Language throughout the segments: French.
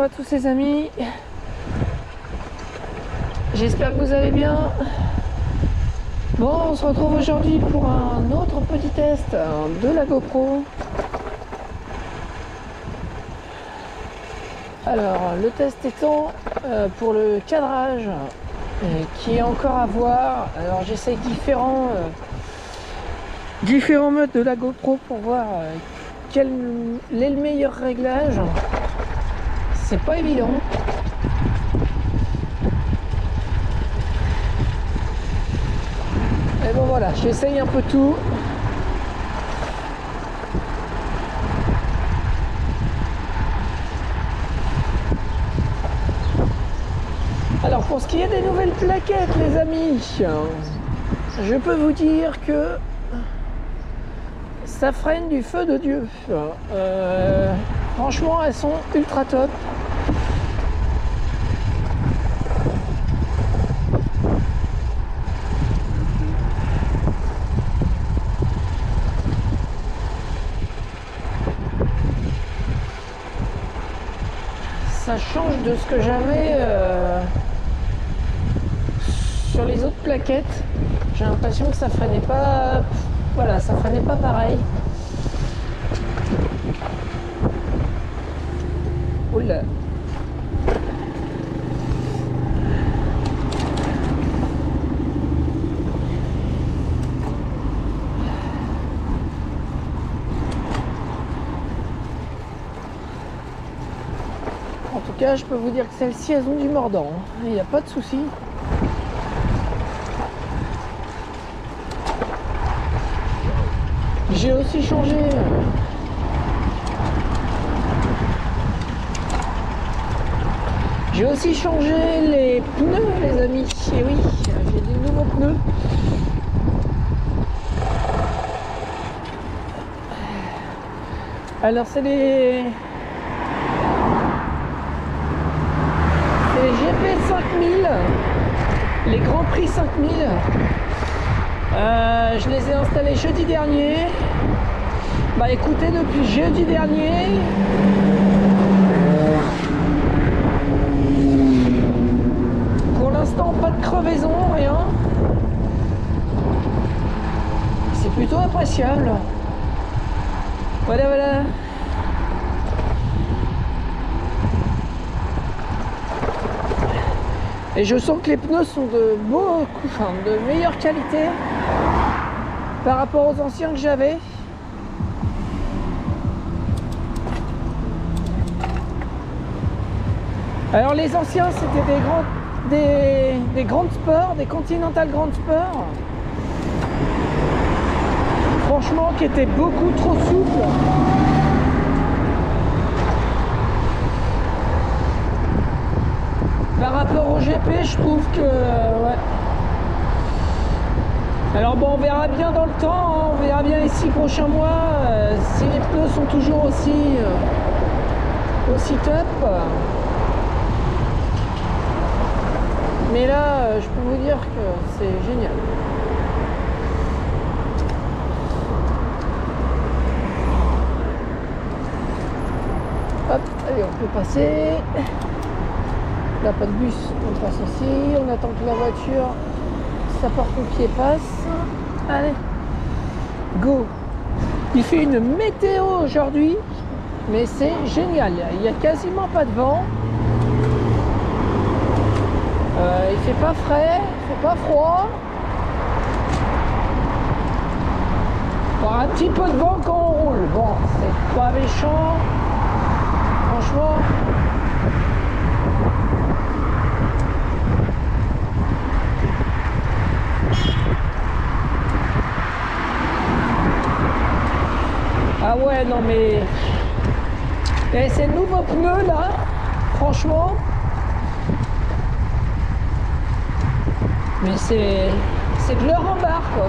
bonjour à tous les amis. J'espère que vous allez bien. Bon, on se retrouve aujourd'hui pour un autre petit test de la GoPro. Alors, le test étant pour le cadrage qui est encore à voir. Alors, j'essaye différents modes de la GoPro pour voir quel est le meilleur réglage. C'est pas évident. Et bon voilà, j'essaye un peu tout. Alors pour ce qui est des nouvelles plaquettes les amis, je peux vous dire que ça freine du feu de Dieu. Franchement elles sont ultra top. Ça change de ce que j'avais sur les autres plaquettes. J'ai l'impression que ça freinait pas. Voilà, ça freinait pas pareil. Oula. En tout cas, je peux vous dire que celles-ci, elles ont du mordant. Il n'y a pas de souci. J'ai aussi changé. J'ai aussi changé les pneus, les amis. Et oui, j'ai des nouveaux pneus. Alors, c'est les GP 5000, les Grands Prix 5000. Je les ai installés jeudi dernier. Bah écoutez, depuis jeudi dernier, pour l'instant pas de crevaison, rien. C'est plutôt appréciable. Voilà, voilà. Et je sens que les pneus sont de meilleure qualité par rapport aux anciens que j'avais. Alors les anciens c'était des grandes sports, des Continental Grand Sport. Franchement qui étaient beaucoup trop souples. Par rapport au GP, je trouve que ouais. Alors bon, on verra bien dans le temps, hein, on verra bien les 6 prochains mois si les pneus sont toujours aussi top. Mais là, je peux vous dire que c'est génial. Hop, allez, on peut passer. Là, pas de bus, on passe aussi. On attend que la voiture, sapeur-pompier passe. Allez, go. Il fait une météo aujourd'hui, mais c'est génial. Il n'y a quasiment pas de vent. Il fait pas frais, il fait pas froid. Bon, un petit peu de vent quand on roule. Bon, c'est pas méchant. Franchement. Ah ouais, non mais... Et ces nouveaux pneus là, franchement... Mais c'est de l'heure en barre quoi.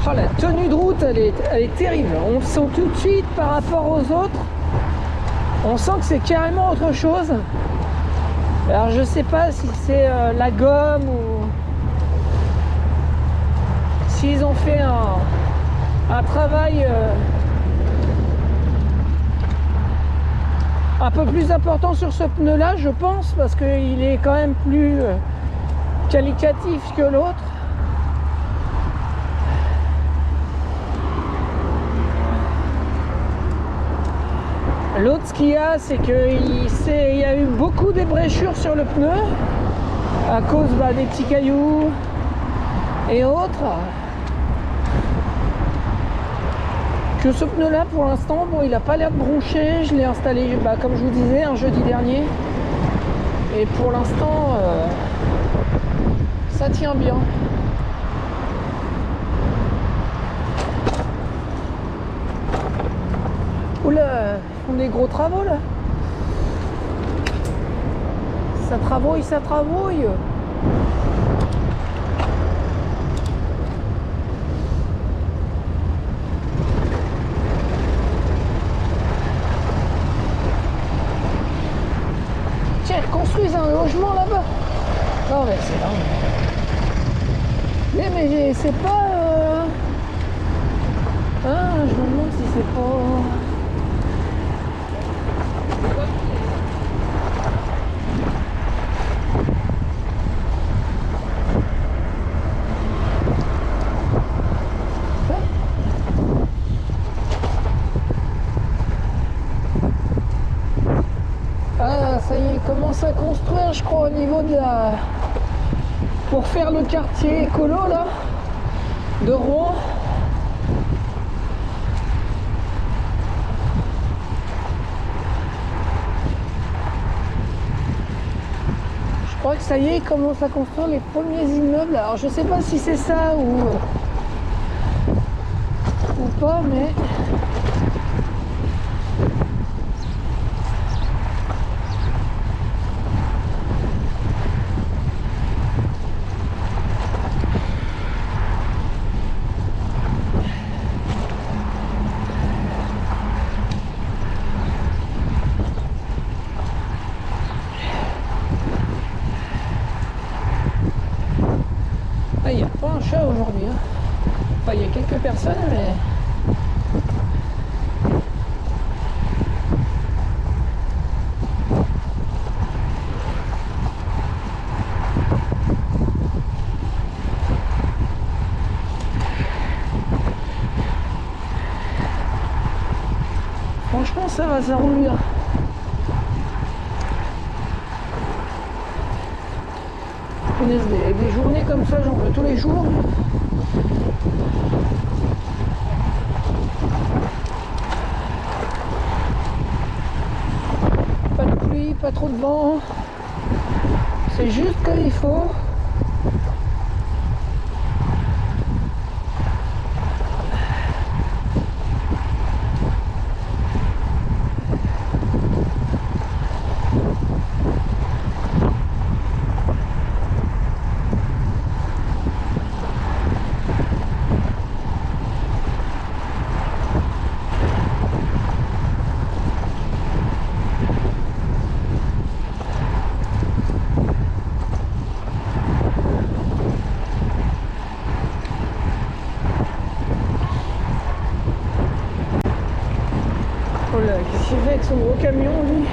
Oh, la tenue de route, elle est terrible. On sent tout de suite par rapport aux autres. On sent que c'est carrément autre chose. Alors je sais pas si c'est la gomme ou s'ils ont fait un travail un peu plus important sur ce pneu là, je pense, parce qu'il est quand même plus qualitatif que l'autre. L'autre, ce qu'il y a, c'est qu'il y a eu beaucoup d'ébréchures sur le pneu à cause des petits cailloux et autres. Que ce pneu là, pour l'instant, bon, il n'a pas l'air de broncher. Je l'ai installé, comme je vous disais, un jeudi dernier. Et pour l'instant, ça tient bien. Oula, ils font des gros travaux là. Ça travaille, ça travaille. Tiens, ils construisent un logement là-bas. Non mais c'est là. Mais c'est pas... Ah, je me demande si c'est pas... Ça y est, il commence à construire, je crois, au niveau de la... pour faire le quartier écolo, là, de Rouen. Je crois que ça y est, il commence à construire les premiers immeubles. Alors, je sais pas si c'est ça ou pas, mais... il n'y a pas un chat aujourd'hui. Hein. Enfin, il y a quelques personnes, mais... Franchement, ça va, ça roule bien. Des journées comme ça, j'en veux tous les jours. Pas de pluie, pas trop de vent. C'est juste comme il faut. Qu'est-ce qu'il fait avec son gros camion, lui?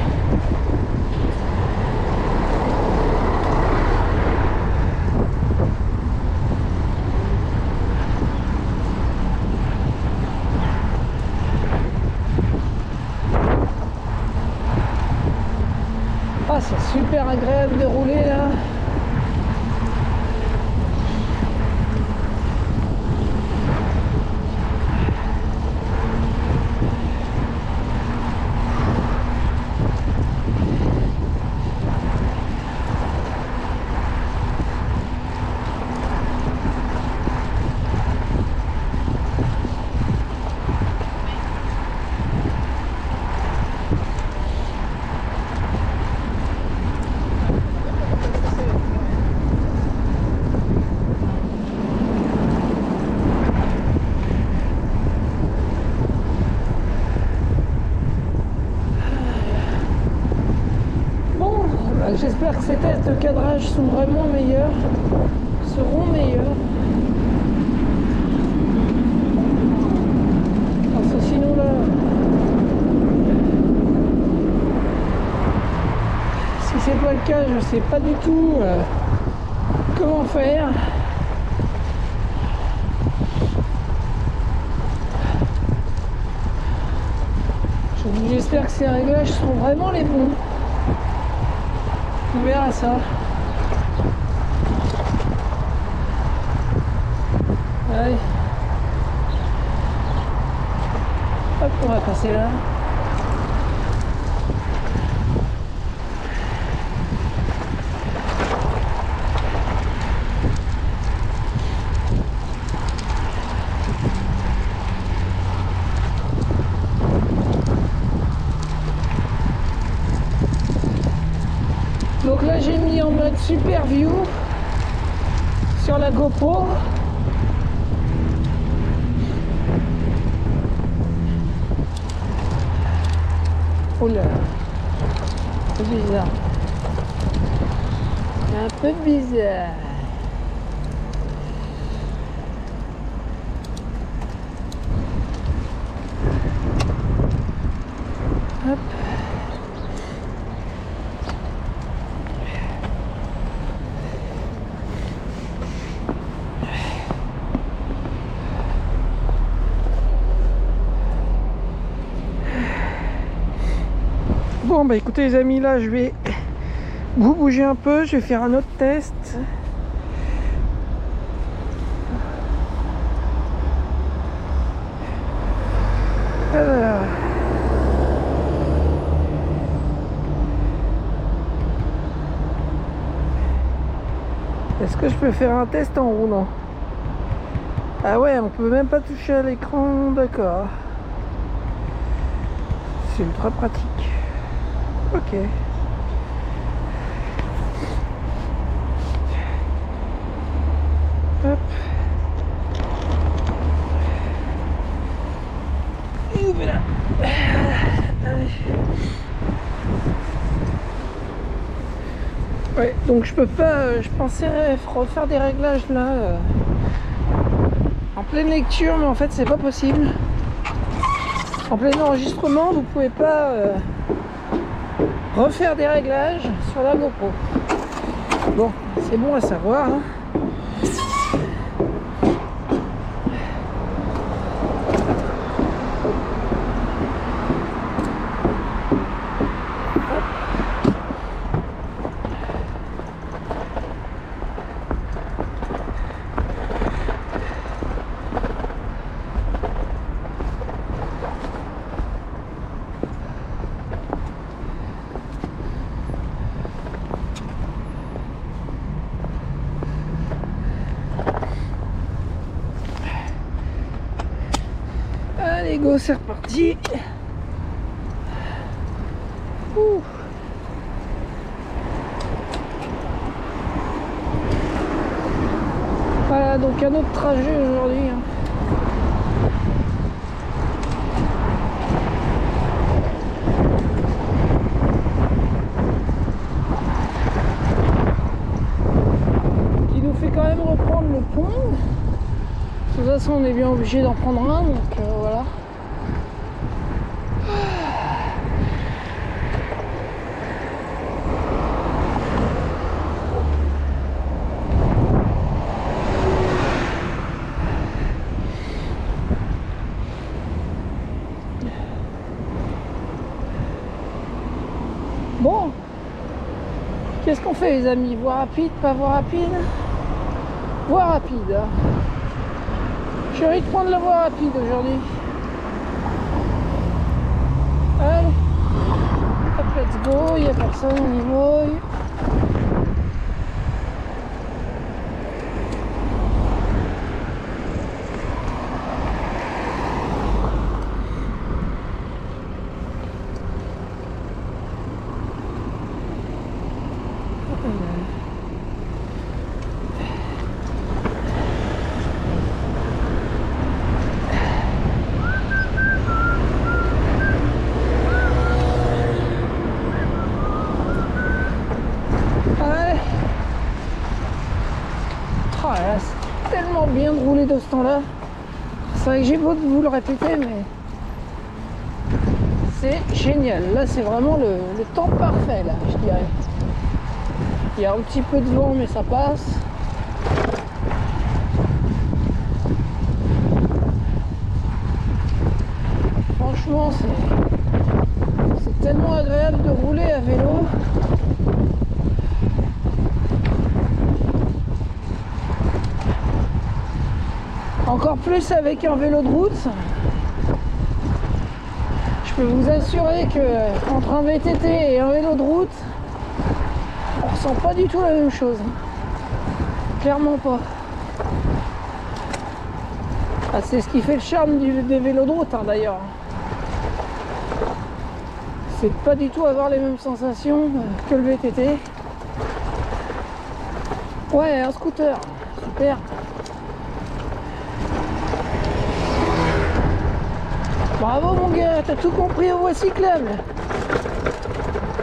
Ah, c'est super agréable de rouler là. J'espère que ces tests de cadrage sont vraiment meilleurs, seront meilleurs. le cas, je sais pas du tout comment faire. J'espère que ces réglages seront vraiment les bons. On verra ça. Allez. Hop, on va passer là. Donc là j'ai mis en mode super view sur la GoPro. Oh là, c'est bizarre. C'est un peu bizarre. Hop. Bon bah écoutez les amis, là je vais vous bouger un peu, je vais faire un autre test. Alors. Est-ce que je peux faire un test en roulant? Ah ouais, on peut même pas toucher à l'écran, d'accord. C'est ultra pratique. Ok. Hop. Et voilà. Allez. Ouais, donc je peux pas, je pensais refaire des réglages là en pleine lecture, mais en fait c'est pas possible. En plein enregistrement, vous pouvez pas refaire des réglages sur la GoPro. Bon, c'est bon à savoir. Hein. Allez go, c'est reparti. Ouh. Voilà, donc un autre trajet aujourd'hui. Hein. Qui nous fait quand même reprendre le pont. De toute façon, on est bien obligé d'en prendre un, donc voilà. Bon, qu'est-ce qu'on fait les amis? Voie rapide, pas voie rapide? Voie rapide. J'ai envie de prendre la voie rapide aujourd'hui. Allez, hop, let's go, il n'y a personne, on y va. C'est tellement bien de rouler de ce temps-là. C'est vrai que j'ai beau de vous le répéter, mais c'est génial. Là, c'est vraiment le temps parfait, là, je dirais. Il y a un petit peu de vent, mais ça passe. Franchement, c'est tellement agréable de rouler à vélo. Encore plus avec un vélo de route. Je peux vous assurer que entre un VTT et un vélo de route, on ressent pas du tout la même chose. Clairement pas. Ah, c'est ce qui fait le charme des vélos de route, hein, d'ailleurs. C'est pas du tout avoir les mêmes sensations que le VTT. Ouais, un scooter, super. Bravo mon gars, t'as tout compris aux voies cyclables.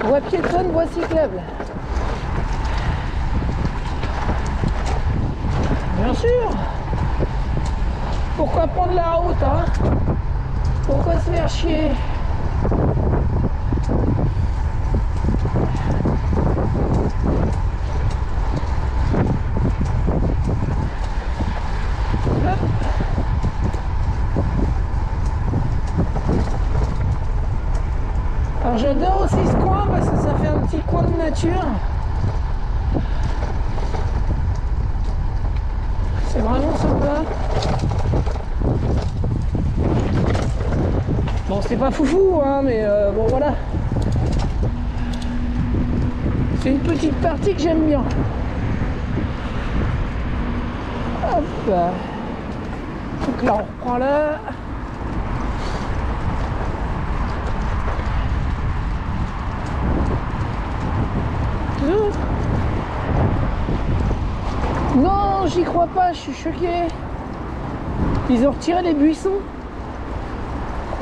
Voie piétonne, voie cyclable. Bien sûr. Pourquoi prendre la route, hein? Pourquoi se faire chier? Alors j'adore aussi ce coin parce que ça fait un petit coin de nature. C'est vraiment sympa. Bon, c'est pas foufou, hein, mais bon voilà. C'est une petite partie que j'aime bien. Hop. Donc là, on reprend là. Non, j'y crois pas, je suis choqué. Ils ont retiré les buissons.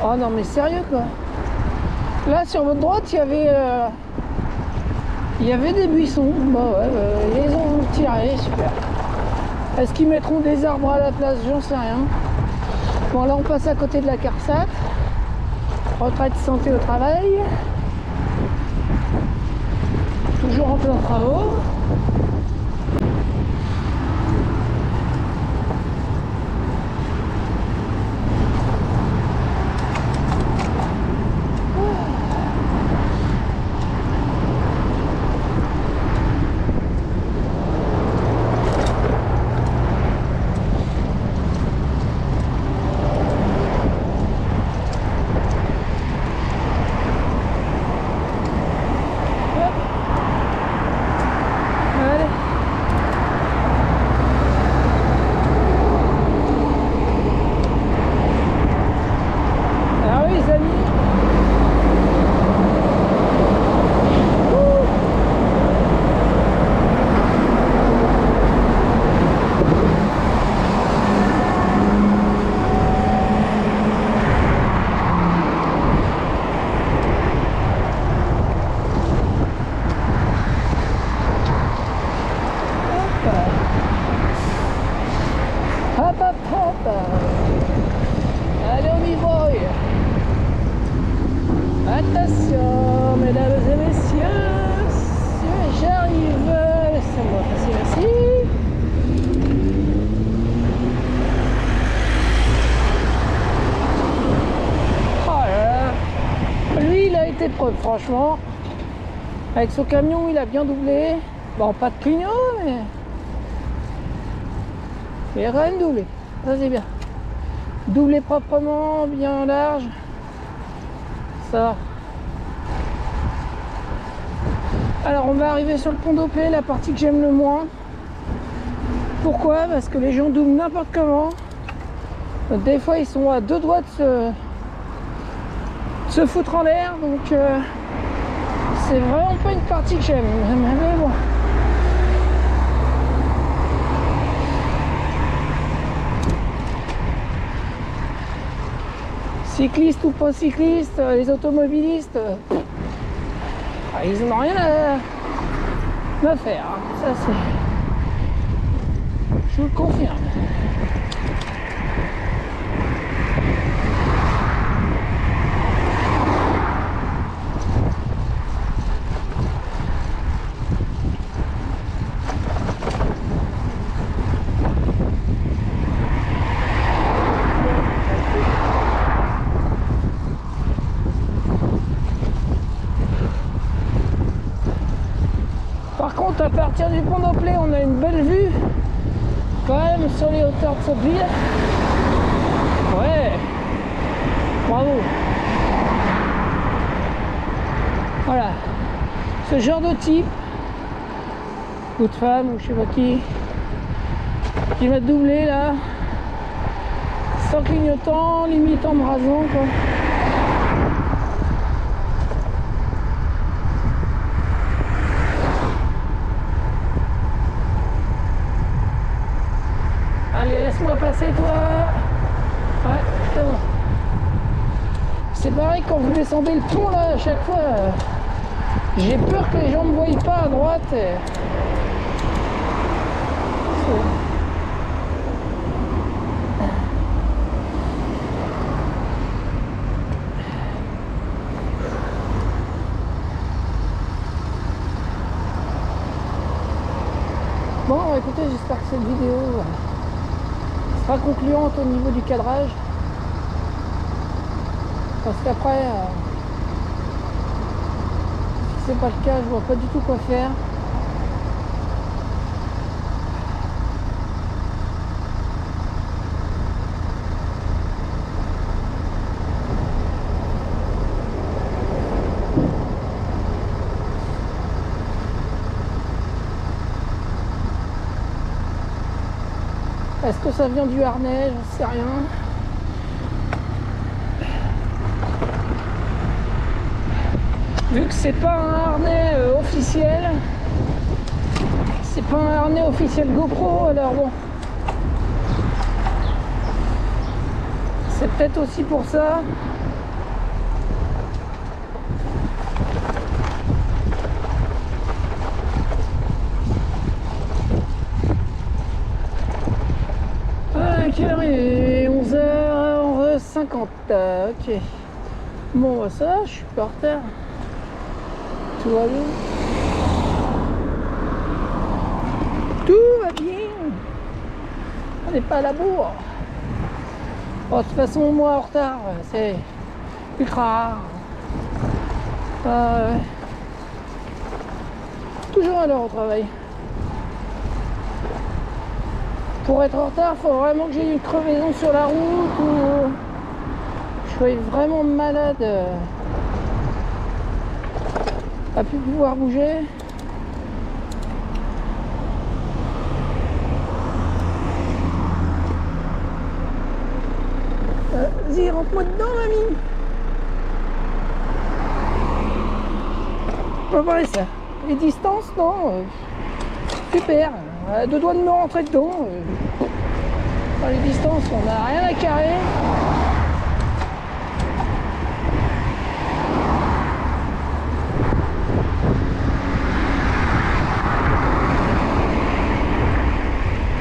Oh non, mais sérieux quoi. Là, sur votre droite, il y avait des buissons. Bah ouais, ils les ont retirés, super. Est-ce qu'ils mettront des arbres à la place? J'en sais rien. Bon, là, on passe à côté de la CARSAT. Retraite santé au travail. Toujours en plein travaux. Allez, on y va. Attention, mesdames et messieurs, j'arrive. Laissez-moi passer, merci. Oh là là. Lui, il a été preuve, franchement. Avec son camion, il a bien doublé. Bon, pas de clignot, mais il a quand même doublé. Ça, c'est bien. Doublé proprement, bien large. Ça. Alors, on va arriver sur le pont d'Opé, la partie que j'aime le moins. Pourquoi? Parce que les gens doublent n'importe comment. Des fois, ils sont à deux doigts de se foutre en l'air. Donc, c'est vraiment pas une partie que j'aime. Mais bon. Cyclistes ou pas cyclistes, les automobilistes, ils n'ont rien à faire. Ça, je vous le confirme. à partir du pont d'Opley, on a une belle vue quand même sur les hauteurs de Sotteville. Ouais, bravo. Voilà, ce genre de type ou de femme ou je sais pas qui m'a doublé là, sans clignotant, limite en me rasant quoi. Allez, laisse-moi passer toi. Ouais, c'est bon. C'est pareil quand vous descendez le pont là, à chaque fois, j'ai peur que les gens ne me voient pas à droite. Bon, écoutez, j'espère que cette vidéo sera concluante au niveau du cadrage. Parce qu'après, si c'est pas le cas, je vois pas du tout quoi faire. Est-ce que ça vient du harnais? J'en sais rien. Vu que c'est pas un harnais officiel, c'est pas un harnais officiel GoPro, alors bon. C'est peut-être aussi pour ça. Quelle heure il est? 11h50. Ok. Bon, ça va, je suis pas en retard. Tout va bien. Tout va bien. On n'est pas à la bourre. Bon, de toute façon, moi en retard, c'est ultra rare. Ouais. Toujours à l'heure au travail. Pour être en retard, il faut vraiment que j'ai une crevaison sur la route ou je sois vraiment malade, à plus pouvoir bouger. Vas-y, rentre-moi dedans, mamie. Pas vrai ça. Les distances, non. Super. Deux doigts de me rentrer dedans. Enfin, les distances, on n'a rien à carrer.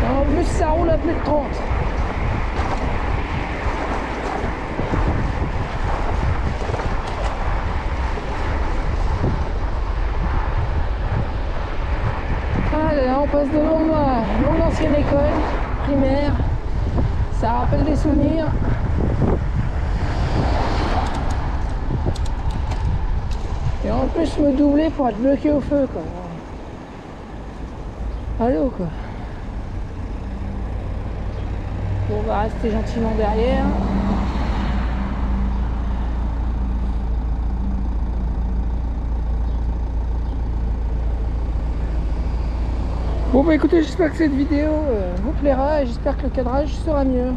En plus, ça roule à plus de 30. Là, on passe devant mon ancienne école primaire. Ça rappelle des souvenirs. Et en plus me doubler pour être bloqué au feu quoi. Allô quoi. Bon, on va rester gentiment derrière. Bon bah écoutez, j'espère que cette vidéo vous plaira et j'espère que le cadrage sera mieux.